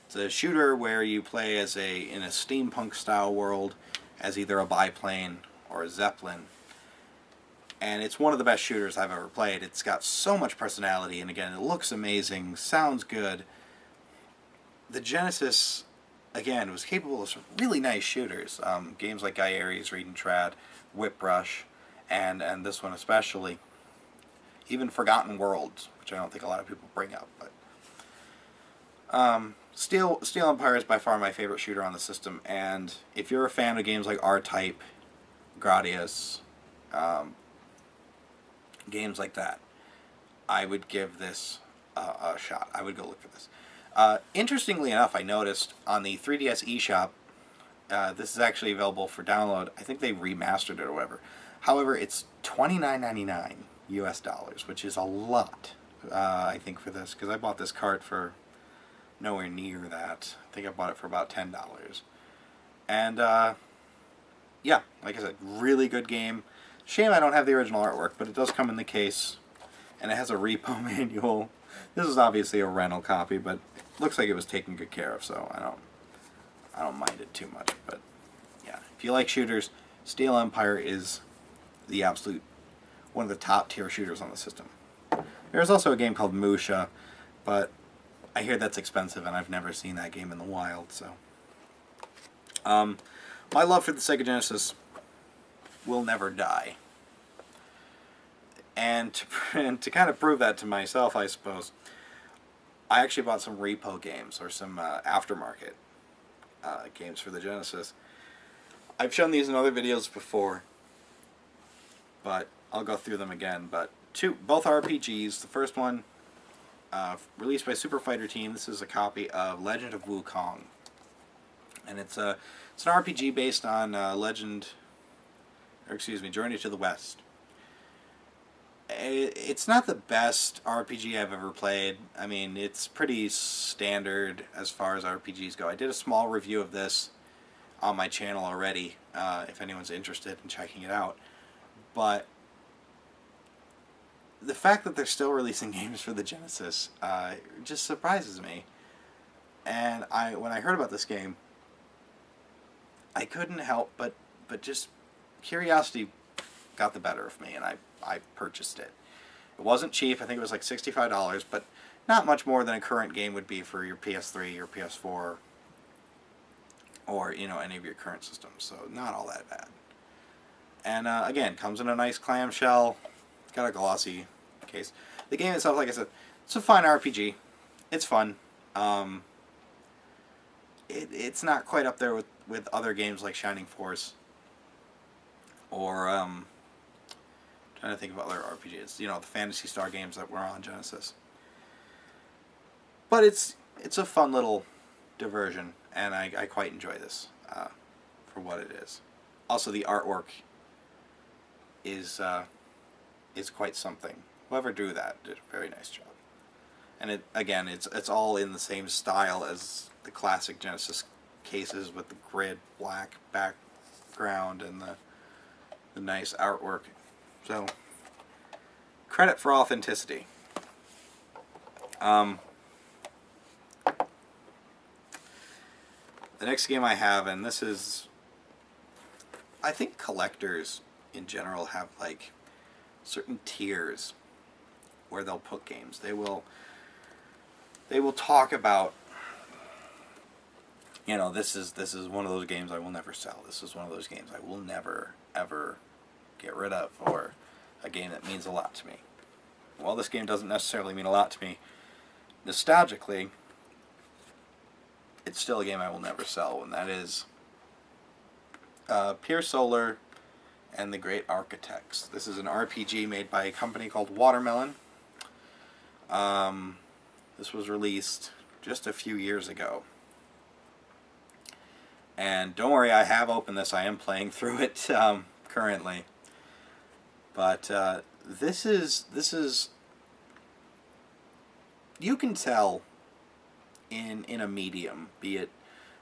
It's a shooter where you play in a steampunk style world as either a biplane or a zeppelin. And it's one of the best shooters I've ever played. It's got so much personality, and again, it looks amazing, sounds good. The Genesis, again, was capable of some really nice shooters. Games like Guy Aries, Reed and Trad, Whiprush, and this one especially. Even Forgotten Worlds, which I don't think a lot of people bring up. But Steel Empire is by far my favorite shooter on the system, and if you're a fan of games like R-Type, Gradius, games like that, I would give this a shot. I would go look for this. Interestingly enough, I noticed on the 3DS eShop, this is actually available for download. I think they remastered it or whatever. However, it's $29.99 US dollars, which is a lot, I think, for this, because I bought this cart for nowhere near that. I think I bought it for about $10. And, yeah, like I said, really good game. Shame I don't have the original artwork, but it does come in the case, and it has a repo manual. This is obviously a rental copy, but it looks like it was taken good care of, so I don't mind it too much. But yeah, if you like shooters, Steel Empire is the absolute one of the top tier shooters on the system. There's also a game called Musha, but I hear that's expensive, and I've never seen that game in the wild. So, my love for the Sega Genesis will never die. And to kind of prove that to myself, I suppose, I actually bought some repo games, or some aftermarket games for the Genesis. I've shown these in other videos before, but I'll go through them again. But both RPGs. The first one, released by Super Fighter Team. This is a copy of Legend of Wukong, and it's an RPG based on Journey to the West. It's not the best RPG I've ever played. I mean, it's pretty standard as far as RPGs go. I did a small review of this on my channel already, if anyone's interested in checking it out. But the fact that they're still releasing games for the Genesis just surprises me. And when I heard about this game, I couldn't help but just curiosity got the better of me, and I purchased it. It wasn't cheap. I think it was like $65, but not much more than a current game would be for your PS3 or PS4 or, any of your current systems. So not all that bad. And again, comes in a nice clamshell. It's got a glossy case. The game itself, like I said, it's a fine RPG. It's fun. It's not quite up there with other games like Shining Force or trying to think of other RPGs, the Phantasy Star games that were on Genesis. But it's a fun little diversion, and I quite enjoy this for what it is. Also, the artwork is quite something. Whoever drew that did a very nice job. And it's all in the same style as the classic Genesis cases, with the grid black background and the nice artwork. So, credit for authenticity. The next game I have, and this is, I think collectors in general have like certain tiers where they'll put games. They will talk about, this is one of those games I will never sell. This is one of those games I will never ever get rid of, or a game that means a lot to me. Well, this game doesn't necessarily mean a lot to me nostalgically. It's still a game I will never sell, and that is Pure Solar and the Great Architects. This is an RPG made by a company called Watermelon. This was released just a few years ago. And don't worry, I have opened this. I am playing through it currently. But this is you can tell in a medium, be it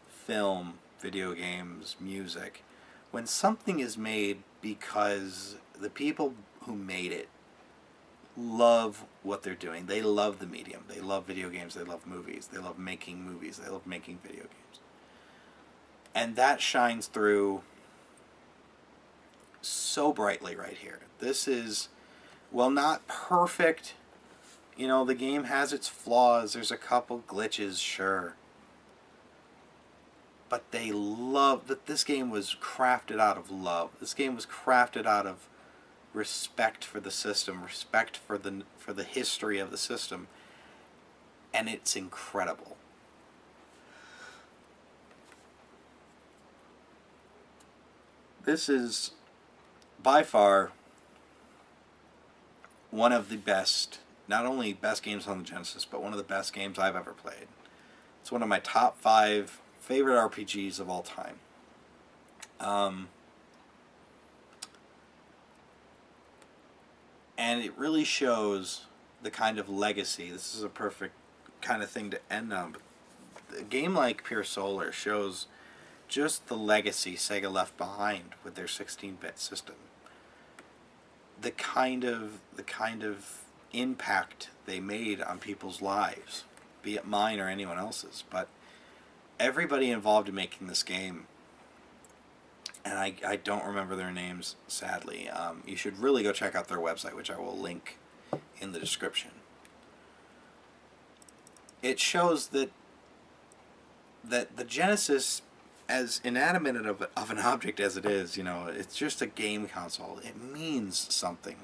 film, video games, music, when something is made because the people who made it love what they're doing. They love the medium. They love video games. They love movies. They love making movies. They love making video games. And that shines through so brightly right here. This is, well, not perfect. The game has its flaws. There's a couple glitches, sure. But they love that this game was crafted out of love. This game was crafted out of respect for the system, respect for the history of the system, and it's incredible. This is by far one of the best, not only best games on the Genesis, but one of the best games I've ever played. It's one of my top 5 favorite RPGs of all time. And it really shows the kind of legacy. This is a perfect kind of thing to end on. But a game like Pure Solar shows just the legacy Sega left behind with their 16-bit system. The kind of impact they made on people's lives, be it mine or anyone else's. But everybody involved in making this game, and I don't remember their names, sadly. You should really go check out their website, which I will link in the description. It shows that the Genesis, as inanimate of an object as it is, it's just a game console. It means something.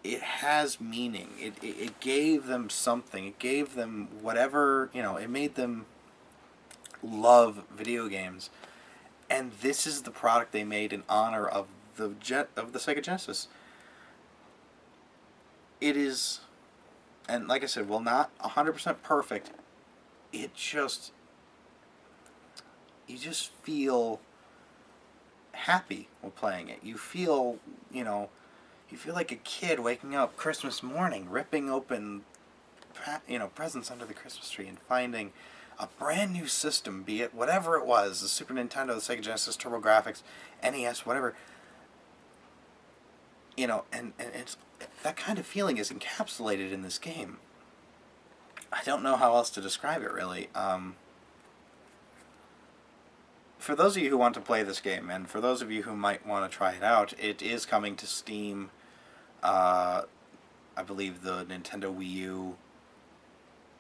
It has meaning. It gave them something. It gave them whatever, it made them love video games. And this is the product they made in honor of the Sega Genesis. It is, and like I said, well, not 100% perfect. You just feel happy while playing it. You feel, you feel like a kid waking up Christmas morning, ripping open, presents under the Christmas tree and finding a brand new system, be it whatever it was, the Super Nintendo, the Sega Genesis, TurboGrafx, NES, whatever. And it's, that kind of feeling is encapsulated in this game. I don't know how else to describe it, really. For those of you who want to play this game, and for those of you who might want to try it out, it is coming to Steam, I believe the Nintendo Wii U,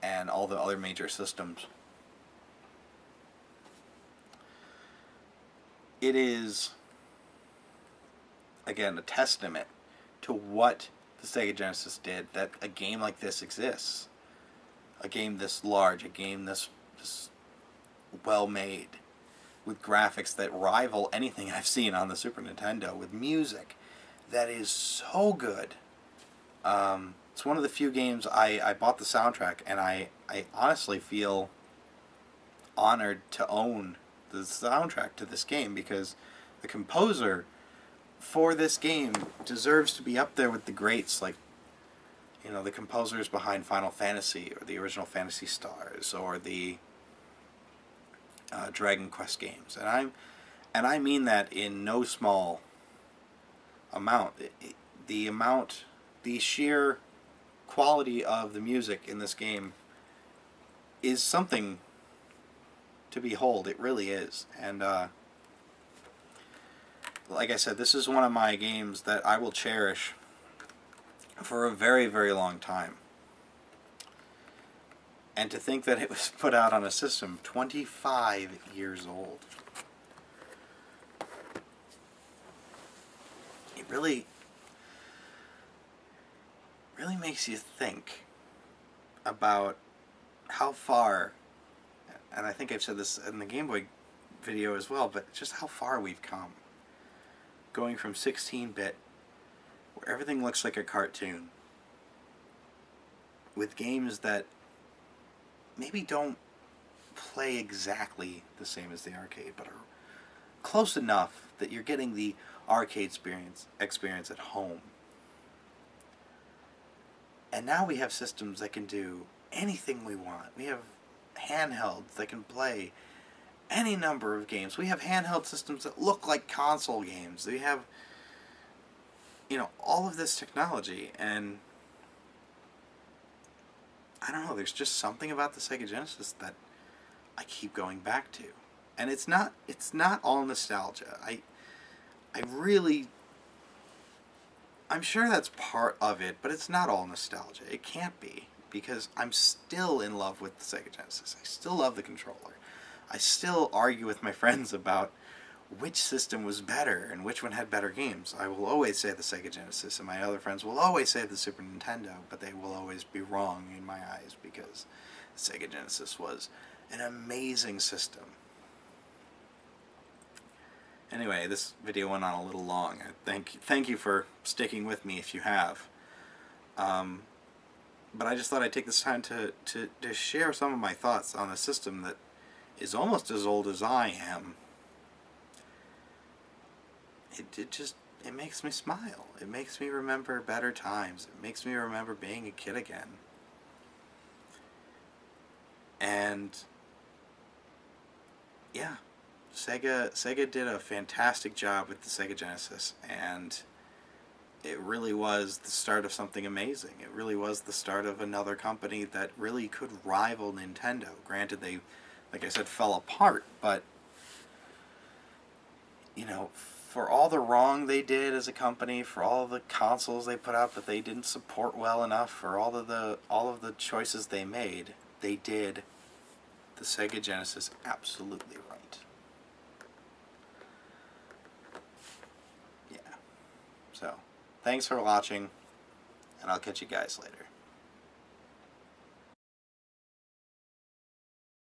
and all the other major systems. It is, again, a testament to what the Sega Genesis did, that a game like this exists. A game this large, a game this well made, with graphics that rival anything I've seen on the Super Nintendo, with music that is so good. It's one of the few games I bought the soundtrack, and I honestly feel honored to own the soundtrack to this game, because the composer for this game deserves to be up there with the greats, like, the composers behind Final Fantasy, or the original Phantasy Stars, or the Dragon Quest games. And I mean that in no small amount. The sheer quality of the music in this game is something to behold. It really is. And like I said, this is one of my games that I will cherish for a very, very long time. And to think that it was put out on a system 25 years old. It really makes you think about how far, and I think I've said this in the Game Boy video as well, but just how far we've come. Going from 16-bit, where everything looks like a cartoon, with games that maybe don't play exactly the same as the arcade, but are close enough that you're getting the arcade experience at home. And now we have systems that can do anything we want. We have handhelds that can play any number of games. We have handheld systems that look like console games. We have, all of this technology, and I don't know, there's just something about the Sega Genesis that I keep going back to. And it's not all nostalgia. I'm sure that's part of it, but it's not all nostalgia. It can't be, because I'm still in love with the Sega Genesis. I still love the controller. I still argue with my friends about which system was better and which one had better games. I will always say the Sega Genesis, and my other friends will always say the Super Nintendo, but they will always be wrong in my eyes, because the Sega Genesis was an amazing system. Anyway, this video went on a little long. Thank you for sticking with me if you have. but I just thought I'd take this time to share some of my thoughts on a system that is almost as old as I am. It makes me smile. It makes me remember better times. It makes me remember being a kid again. And yeah, Sega did a fantastic job with the Sega Genesis, and it really was the start of something amazing. It really was the start of another company that really could rival Nintendo. Granted, they, like I said, fell apart, but you know, for all the wrong they did as a company, for all the consoles they put out that they didn't support well enough, for all of the choices they made, they did the Sega Genesis absolutely right. Yeah. So, thanks for watching, and I'll catch you guys later.